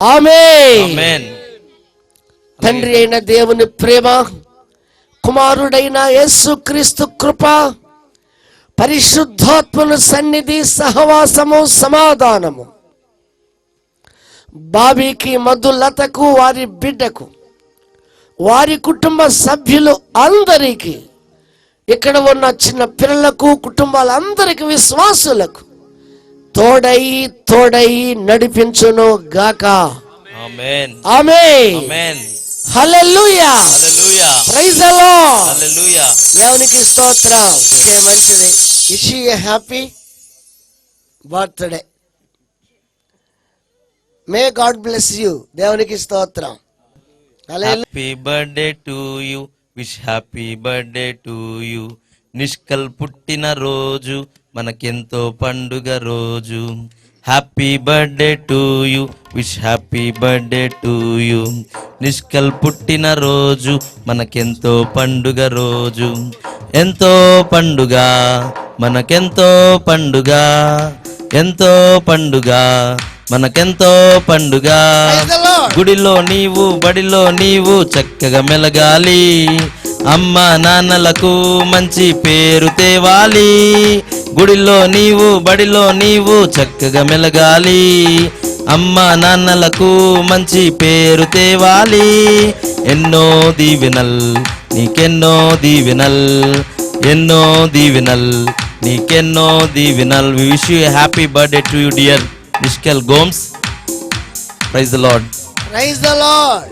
ఆమేన్. తండ్రి అయిన దేవుని ప్రేమ, కుమారుడైన యేసుక్రీస్తు కృప, పరిశుద్ధాత్మను సన్నిధి, సహవాసము, సమాధానము బాబీకి, మధులతకు, వారి బిడ్డకు, వారి కుటుంబ సభ్యులు అందరికీ, ఇక్కడ ఉన్న చిన్న పిల్లలకు, కుటుంబాలందరికీ, విశ్వాసులకు తోడై నడిపించును గాక. ఆమేన్. ఆమేన్. ఆమేన్. హల్లెలూయా. హల్లెలూయా. Praise the lord. హల్లెలూయా. దేవునికి స్తోత్రం. ఓకే, మంచిది. Wish you a happy birthday. May God bless you. దేవునికి స్తోత్రం. Happy birthday to you. Wish happy birthday to you. Nishkal పుట్టిన రోజు మనకెంతో పండుగ రోజు. Happy birthday to you. Wish happy birthday to you. Nishkal పుట్టిన రోజు మనకెంతో పండుగ రోజు. ఎంతో పండుగ మనకెంతో పండుగ, ఎంతో పండుగ మనకెంతో పండుగ. గుడిలో నీవు, బడిలో నీవు చక్కగా మెలగాలి. అమ్మ నాన్నలకు మంచి పేరు తేవాలి. గుడిలో నీవు, బడిలో నీవు చక్కగా మెలగాలి. అమ్మ నాన్నలకు మంచి పేరు తేవాలి. ఎన్నో దీవెనల్ నీకెన్నో దీవెనల్, ఎన్నో దీవెనల్ నీకెన్నో దీవెనల్. We wish you happy birthday to you dear Nishkal Gomes. Praise the Lord. Praise the Lord.